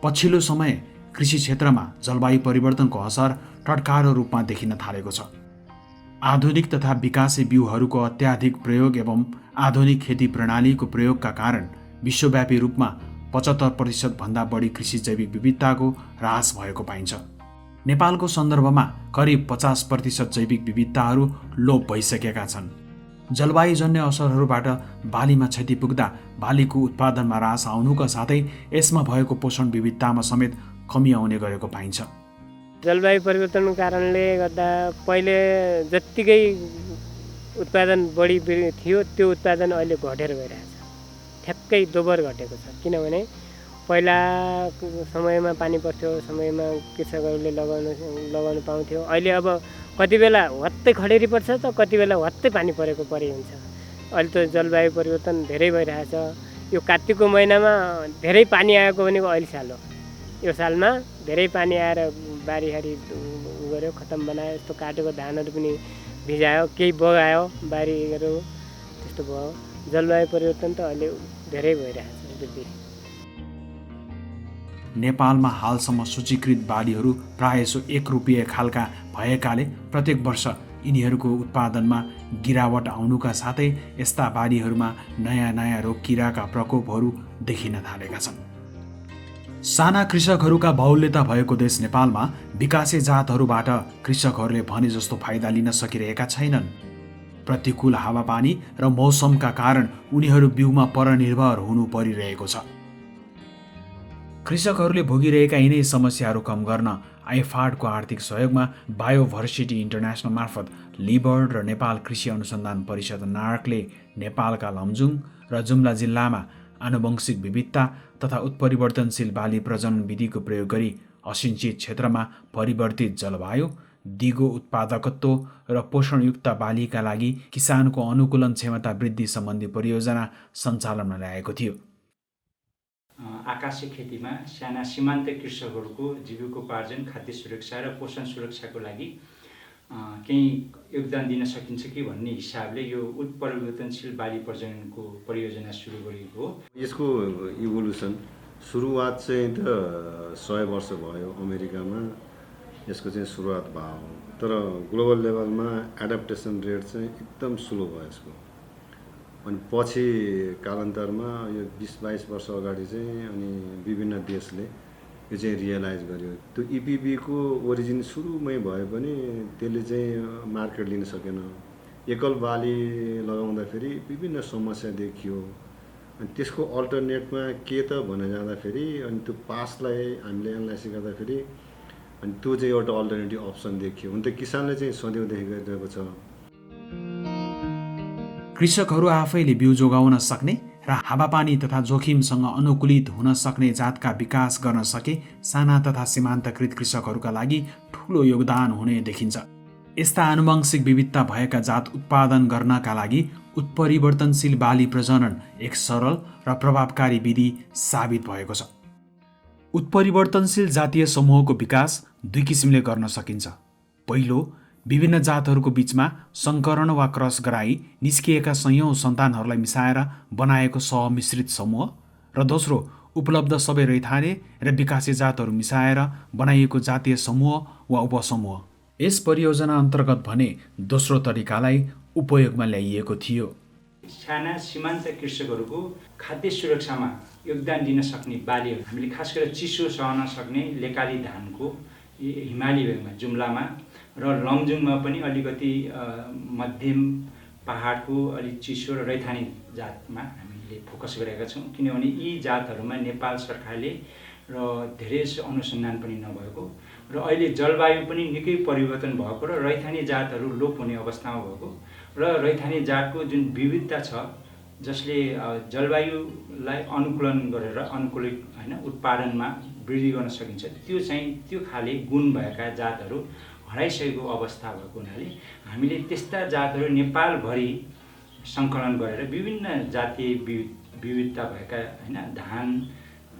पछिल्लो समय कृषि क्षेत्रमा जलवायु परिवर्तनको असर टटकारो रूपमा देखिन थालेको छ। आधुनिक तथा विकासे बिउहरूको अत्याधिक प्रयोग एवं आधुनिक खेती प्रणालीको प्रयोगका कारण विश्वव्यापी रूपमा 75% भन्दा बढी कृषि जैविक विविधताको ह्रास भएको पाइन्छ। नेपालको सन्दर्भमा करिब 50% जैविक विविधताहरू लोप भइसकेका छन्। जलवायुजन्य असरहरूबाट बालीमा क्षति पुग्दा बालीको उत्पादनमा ह्रास आउनुका साथै यसमा भएको पोषण विविधतामा समेत कमी आउने गरेको पाइन्छ। जलवायु परिवर्तनको कारणले गर्दा पहिले जत्तिकै उत्पादन बढी थियो त्यो उत्पादन अहिले घटेर गइरहेछ। ठ्याक्कै दोब्बर घटेको छ। किनभने पहिला समयमा पानी पर्थ्यो, समयमा कृषकहरूले लगाउन पाउँथ्यो। अहिले अब कति बेला हत्तै खडेरी पर्छ त कति बेला हत्तै पानी परेको परि हुन्छ। अहिले त जलवायु परिवर्तन धेरै भइरहेछ। यो कात्तिकको महिनामा धेरै पानी आएको भनेको अहिले साल हो। यो सालमा धेरै पानी आएर बारीहारी गऱ्यो, खतम बनायो। यस्तो काटेको धानहरू पनि भिजायो, केही बगायो बारीहरू, त्यस्तो भयो। जलवायु परिवर्तन त अहिले धेरै भइरहेछ वृद्धि। नेपालमा हालसम्म सूचीकृत बालीहरू प्रायसो 1 रुपियाँ खालका भएकाले प्रत्येक वर्ष यिनीहरूको उत्पादनमा गिरावट आउनुका साथै यस्ता बालीहरूमा नयाँ नयाँ रोग किराका प्रकोपहरू देखिन थालेका छन्। साना कृषकहरूका बाहुल्यता भएको देश नेपालमा विकासे जातहरूबाट कृषकहरूले भने जस्तो फाइदा लिन सकिरहेका छैनन्। प्रतिकूल हावापानी र मौसमका कारण उनीहरू बिउमा परनिर्भर हुनु परिरहेको छ। कृषकहरूले भोगिरहेका यिनै समस्याहरू कम गर्न आइफाडको आर्थिक सहयोगमा बायोभर्सिटी इन्टरनेसनल मार्फत लिबर्ड र नेपाल कृषि अनुसन्धान परिषद नार्कले नेपालका लमजुङ र जुम्ला जिल्लामा आनुवंशिक विविधता तथा उत्परिवर्तनशील बाली प्रजनन विधिको प्रयोग गरी असिंचित क्षेत्रमा परिवर्तित जलवायु, दिगो उत्पादकत्व र पोषणयुक्त बालीका लागि किसानको अनुकूलन क्षमता वृद्धि सम्बन्धी परियोजना सञ्चालनमा ल्याएको थियो। आकाशे खेतीमा साना सीमान्त कृषकहरूको जीविकोपार्जन, खाद्य सुरक्षा र पोषण सुरक्षाको लागि केही योगदान दिन सकिन्छ कि भन्ने हिसाबले यो उत्परिवर्तनशील बाली प्रजननको परियोजना सुरु गरिएको हो। यसको इभोल्युसन सुरुवात चाहिँ त 100 वर्ष भयो अमेरिकामा यसको चाहिँ सुरुवात भयो, तर ग्लोबल लेभलमा एडाप्टेसन रेट चाहिँ एकदम स्लो भयो यसको। अनि पछि कालान्तरमा यो 20-22 वर्ष अगाडि चाहिँ अनि विभिन्न देशले यो चाहिँ रियलाइज गर्यो। त्यो इपिबीको ओरिजिन सुरुमै भए पनि त्यसले चाहिँ मार्केट लिन सकेन। एकल बाली लगाउँदाखेरि विभिन्न समस्या देखियो। अनि त्यसको अल्टरनेटमा के त भने जाँदाखेरि अनि त्यो पासलाई हामीले एनालाइसिस गर्दाखेरि अनि त्यो चाहिँ एउटा अल्टरनेटिभ अप्सन देखियो। हुन त किसानले चाहिँ सधैँदेखि गरिरहेको छ। कृषकहरू आफैले बिउ जोगाउन सक्ने र हावापानी तथा जोखिमसँग अनुकूलित हुन सक्ने जातका विकास गर्न सके साना तथा सीमान्तकृत कृषकहरूका लागि ठूलो योगदान हुने देखिन्छ। यस्ता आनुवंशिक विविधता भएका जात उत्पादन गर्नका लागि उत्परिवर्तनशील बाली प्रजनन एक सरल र प्रभावकारी विधि साबित भएको छ। उत्परिवर्तनशील जातीय समूहको विकास 2 किसिमले गर्न सकिन्छ। पहिलो, विभिन्न जातहरूको बीचमा सङ्करण वा क्रस गराई निस्किएका सयौं सन्तानहरूलाई मिसाएर बनाएको सहमिश्रित समूह, र दोस्रो, उपलब्ध सबै रैथाने र विकासे जातहरू मिसाएर बनाइएको जातीय समूह वा उपसमूह। यस परियोजना अन्तर्गत भने दोस्रो तरिकालाई उपयोगमा ल्याइएको थियो। साना सीमान्त कृषकहरूको खाद्य सुरक्षामा योगदान दिन सक्ने बालीहरू हामीले खास गरेर चिसो सहन सक्ने लेकाली धानको हिमाली भेगमा जुम्लामा र लमजुङमा पनि अलिकति मध्यम पहाडको अलिक चिसो र रैथाने जातमा हामीले फोकस गरेका छौँ। किनभने यी जातहरूमा नेपाल सरकारले र धेरै अनुसन्धान पनि नभएको र अहिले जलवायु पनि निकै परिवर्तन भएको र रैथाने जातहरू लोप हुने अवस्थामा भएको र रैथाने जातको जुन विविधता छ जसले जलवायुलाई अनुकूलन गरेर अनुकूलित उत्पादनमा वृद्धि गर्न सकिन्छ, त्यो खाले गुण भएका जातहरू हराइसकेको अवस्था भएको हुनाले हामीले त्यस्ता जातहरू नेपालभरि सङ्कलन गरेर विभिन्न जातीय विविधता भएका धान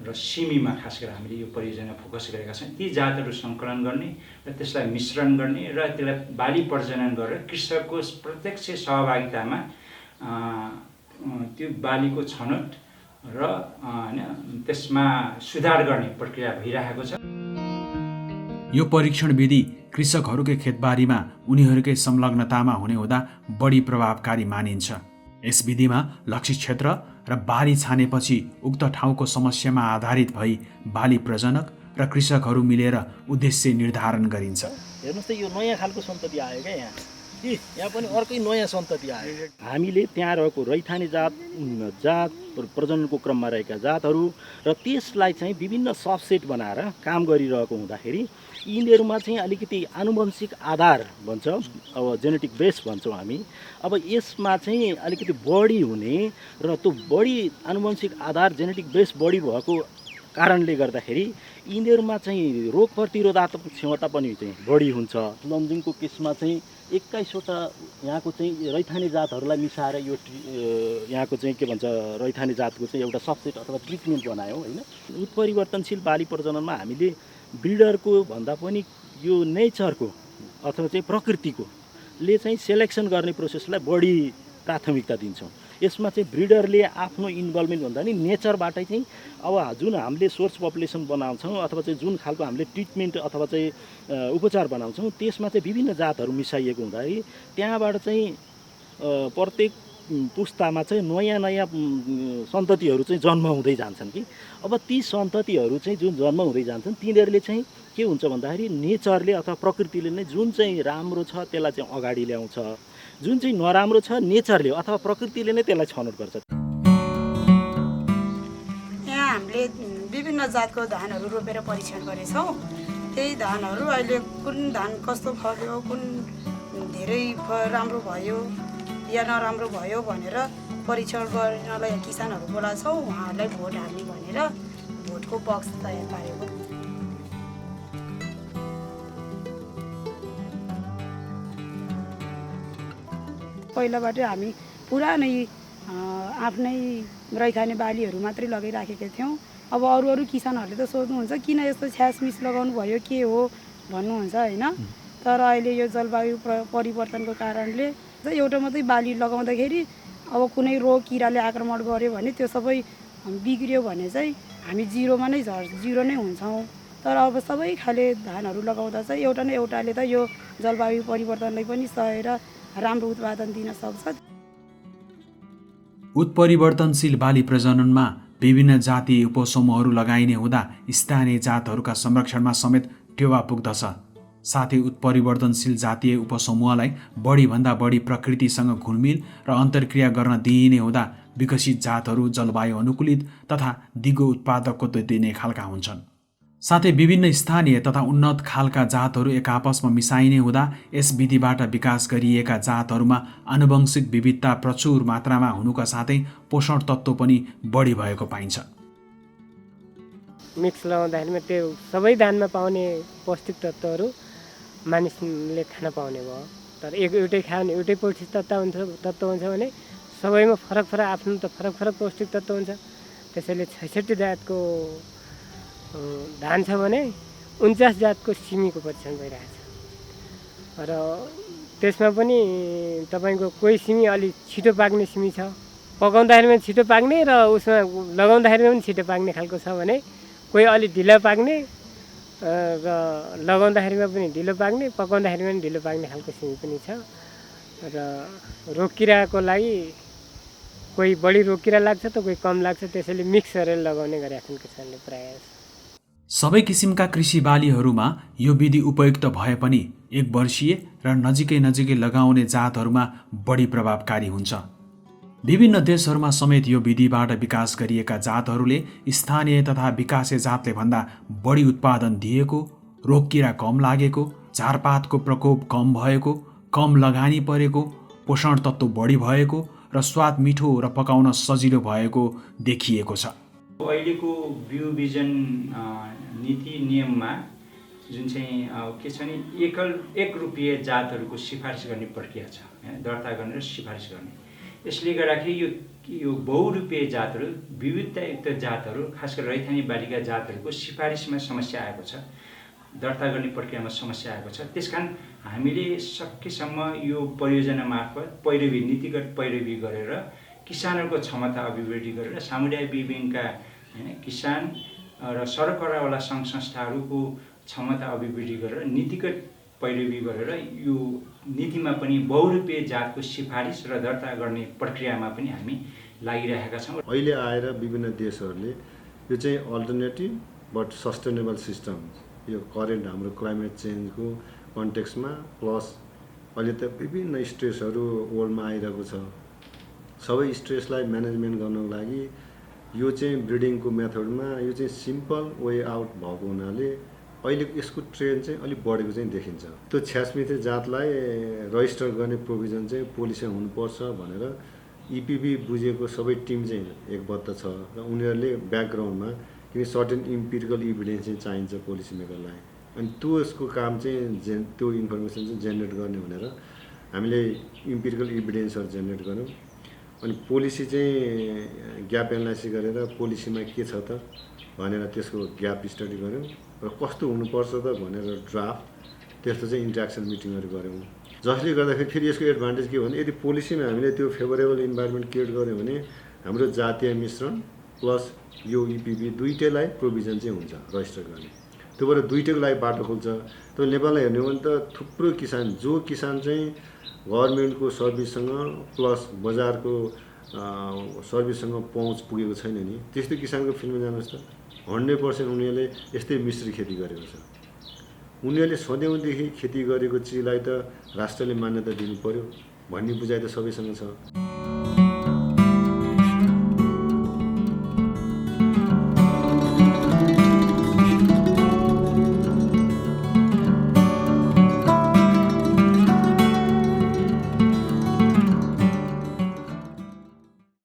र सिमीमा खास गरेर हामीले यो परियोजना फोकस गरेका छौँ। ती जातहरू सङ्कलन गर्ने र त्यसलाई मिश्रण गर्ने र त्यसलाई बाली प्रजनन गरेर कृषकको प्रत्यक्ष सहभागितामा त्यो बालीको छनौट र होइन त्यसमा सुधार गर्ने प्रक्रिया भइरहेको छ। यो परीक्षण विधि कृषकहरूकै खेतबारीमा उनीहरूकै संलग्नतामा हुने हुँदा बढी प्रभावकारी मानिन्छ। यस विधिमा लक्षित क्षेत्र र बाली छानेपछि उक्त ठाउँको समस्यामा आधारित भई बाली प्रजनक र कृषकहरू मिलेर उद्देश्य निर्धारण गरिन्छ। हेर्नुहोस् त यो नयाँ खालको सन्तति आयो क्या यहाँ पनि अर्कै नयाँ सन्तति आयो। हामीले त्यहाँ रहेको रैथाने जात प्रजननको क्रममा रहेका जातहरू र त्यसलाई चाहिँ विभिन्न सबसेट बनाएर काम गरिरहेको हुँदाखेरि यिनीहरूमा चाहिँ अलिकति आनुवंशिक आधार भन्छ, अब जेनेटिक बेस भन्छौँ हामी। अब यसमा चाहिँ अलिकति बढी हुने र त्यो बढी आनुवंशिक आधार जेनेटिक बेस बढी भएको कारणले गर्दाखेरि यिनीहरूमा चाहिँ रोग प्रतिरोधात्मक क्षमता पनि चाहिँ बढी हुन्छ। लमजुङको केसमा चाहिँ 21वटा यहाँको चाहिँ रैथाने जातहरूलाई मिसाएर यो यहाँको चाहिँ के भन्छ रैथाने जातको चाहिँ एउटा सबसेट अथवा ट्रिटमेन्ट बनायो होइन। उत्परिवर्तनशील बाली प्रजननमा हामीले ब्रिडरको भन्दा पनि यो नेचरको अथवा चाहिँ प्रकृतिको ले चाहिँ सेलेक्सन गर्ने प्रोसेसलाई बढी प्राथमिकता दिन्छौँ। यसमा चाहिँ ब्रिडरले आफ्नो इन्भल्भमेन्ट भन्दा नि नेचरबाटै चाहिँ अब जुन हामीले सोर्स पपुलेसन बनाउँछौँ अथवा चाहिँ जुन खालको हामीले ट्रिटमेन्ट अथवा चाहिँ उपचार बनाउँछौँ त्यसमा चाहिँ विभिन्न जातहरू मिसाइएको हुँदाखेरि त्यहाँबाट चाहिँ प्रत्येक पुस्तामा चाहिँ नयाँ नयाँ सन्ततिहरू चाहिँ जन्म हुँदै जान्छन् कि अब ती सन्ततिहरू चाहिँ जुन जन्म हुँदै जान्छन् तिनीहरूले चाहिँ के हुन्छ भन्दाखेरि नेचरले अथवा प्रकृतिले नै जुन चाहिँ राम्रो छ त्यसलाई चाहिँ अगाडि ल्याउँछ, जुन चाहिँ नराम्रो छ नेचरले अथवा प्रकृतिले नै त्यसलाई छनौट गर्छ। यहाँ हामीले विभिन्न जातको धानहरू रोपेर परीक्षण गरेछौँ। त्यही धानहरू अहिले कुन धान कस्तो फल्यो, कुन धेरै राम्रो भयो या नराम्रो भयो भनेर परीक्षण गर्नलाई किसानहरू बोलाएको छौँ। उहाँहरूलाई भोट हाल्ने भनेर भोटको बक्स तयार पारेको। पहिलाबाटै हामी पुरानै आफ्नै रैथाने बालीहरू मात्रै लगाइराखेका थियौँ। अब अरू किसानहरूले त सोध्नुहुन्छ किन यस्तो छ्यासमिस लगाउनु भयो के हो भन्नुहुन्छ होइन। तर अहिले यो जलवायु परिवर्तनको कारणले एउटा मात्रै बाली लगाउँदाखेरि अब कुनै रोग किराले आक्रमण गर्यो भने त्यो सबै बिग्रियो भने चाहिँ हामी जिरोमा नै जिरो नै हुन्छौँ। तर अब सबै खाले धानहरू लगाउँदा चाहिँ एउटा न एउटाले त यो जलवायु परिवर्तनलाई पनि सहेर राम्रो उत्पादन दिन सक्छ। उत्परिवर्तनशील बाली प्रजननमा विभिन्न जातीय उपसमूहहरू लगाइने हुँदा स्थानीय जातहरूका संरक्षणमा समेत टेवा पुग्दछ। साथै उत्परिवर्तनशील जातीय उपसमूहलाई बढीभन्दा बढी प्रकृतिसँग घुलमिल र अन्तर्क्रिया गर्न दिइने हुँदा विकसित जातहरू जलवायु अनुकूलित तथा दिगो उत्पादकत्व दिने खालका हुन्छन्। साथै विभिन्न स्थानीय तथा उन्नत खालका जातहरू एक आपसमा मिसाइने हुँदा यस विधिबाट विकास गरिएका जातहरूमा आनुवंशिक विविधता प्रचुर मात्रामा हुनुका साथै पोषण तत्त्व पनि बढी भएको पाइन्छ। मिक्स लगाउँदाखेरिमा त्यो सबै धानमा पाउने पौष्टिक तत्त्वहरू मानिसले खान पाउने भयो। तर एउटै खायो भने एउटै पौष्टिक तत्त्व हुन्छ भने सबैमा फरक आफ्नो त फरक पौष्टिक तत्त्व हुन्छ। त्यसैले 66 जातको धान छ भने 49 जातको सिमीको परीक्षण भइरहेछ र त्यसमा पनि तपाईँको कोही सिमी अलि छिटो पाक्ने सिमी छ, पकाउँदाखेरिमा छिटो पाक्ने र उसमा लगाउँदाखेरिमा पनि छिटो पाक्ने खालको छ भने कोही अलि ढिलो पाक्ने र लगाउँदाखेरिमा पनि ढिलो पाक्ने पकाउँदाखेरिमा पनि ढिलो पाक्ने खालको सिमी पनि छ। र रोग किराको लागि कोही बढी रोग किरा लाग्छ त कोही कम लाग्छ, त्यसैले मिक्स गरेर लगाउने गरेका छन् किसानले प्रायः। सबै किसिमका कृषि बालीहरूमा यो विधि उपयुक्त भए पनि 1 वर्षीय र नजिकै लगाउने जातहरूमा बढी प्रभावकारी हुन्छ। विभिन्न देशहरूमा समेत यो विधिबाट विकास गरिएका जातहरूले स्थानीय तथा विकासे जातले भन्दा बढी उत्पादन दिएको, रोग किरा कम लागेको, झारपातको प्रकोप कम भएको, कम लगानी परेको, पोषण तत्त्व बढी भएको र स्वाद मिठो र पकाउन सजिलो भएको देखिएको छ। अहिलेको बिउ बिजन नीति नियममा जुन चाहिँ के छ नि 1 रुपियाँ जातहरूको सिफारिस गर्ने प्रक्रिया छ, दर्ता गर्ने र सिफारिस गर्ने। यसले गर्दाखेरि यो बहुरूपिय जातहरू विविधतायुक्त जातहरू खास गरी रैथाने बालीका जातहरूको सिफारिसमा समस्या आएको छ, दर्ता गर्ने प्रक्रियामा समस्या आएको छ। त्यसकारण हामीले सकेसम्म यो परियोजना मार्फत नीतिगत पैरवी गरेर किसानहरूको क्षमता अभिवृद्धि गरेर सामुदायिक ब्याङ्कका किसान र सरकारवाला सङ्घ संस्थाहरूको क्षमता अभिवृद्धि गरेर नीतिगत पैरवी गरेर यो नीतिमा पनि बहुरूपिय जातको सिफारिस र दर्ता गर्ने प्रक्रियामा पनि हामी लागिरहेका छौँ। अहिले आएर विभिन्न देशहरूले यो चाहिँ अल्टरनेटिभ बट सस्टेनेबल सिस्टम, यो करेन्ट हाम्रो क्लाइमेट चेन्जको कन्टेक्स्टमा प्लस अहिले त विभिन्न स्ट्रेसहरू वर्ल्डमा आइरहेको छ, सबै स्ट्रेसलाई म्यानेजमेन्ट गर्नको लागि यो चाहिँ ब्रिडिङको मेथडमा यो चाहिँ सिम्पल वे आउट भएको हुनाले अहिले यसको ट्रेन्ड चाहिँ अलिक बढेको चाहिँ देखिन्छ। त्यो छ्यासमिते जातलाई रजिस्टर गर्ने प्रोभिजन चाहिँ पोलिसीमा हुनुपर्छ भनेर इपिबी बुझेको सबै टिम चाहिँ एकबद्ध छ र उनीहरूले ब्याकग्राउन्डमा किन सर्टेन इम्पिरिकल इभिडेन्स चाहिँ चाहिन्छ पोलिसी मेकरलाई, अनि त्यो यसको काम चाहिँ त्यो इन्फर्मेसन चाहिँ जेनेरेट गर्ने भनेर हामीले इम्पिरिकल इभिडेन्सहरू जेनेरेट गऱ्यौँ। अनि पोलिसी चाहिँ ग्याप एनालाइसिस गरेर पोलिसीमा के छ त भनेर त्यसको ग्याप स्टडी गऱ्यौँ र कस्तो हुनुपर्छ त भनेर ड्राफ्ट त्यस्तो चाहिँ इन्ट्रेक्सन मिटिङहरू गऱ्यौँ, जसले गर्दाखेरि फेरि यसको एडभान्टेज के भने यदि पोलिसीमा हामीले त्यो फेभरेबल इन्भाइरोमेन्ट क्रिएट गऱ्यौँ भने हाम्रो जातीय मिश्रण प्लस यो इपिबी दुइटैलाई प्रोभिजन चाहिँ हुन्छ रजिस्टर गर्ने, त्यो भएर दुइटैको लागि बाटो खोल्छ। त्यो नेपाललाई हेर्ने हो भने त थुप्रो किसान जो किसान चाहिँ गभर्मेन्टको सर्भिससँग प्लस बजारको सर्भिससँग पहुँच पुगेको छैन नि, त्यस्तो किसानको फिल्डमा जानुहोस् त 100% उनीहरूले यस्तै मिश्री खेती गरेको छ। उनीहरूले सधैँदेखि खेती गरेको चिजलाई त राष्ट्रले मान्यता दिनु पर्यो भन्ने बुझाइ त सबैसँग छ।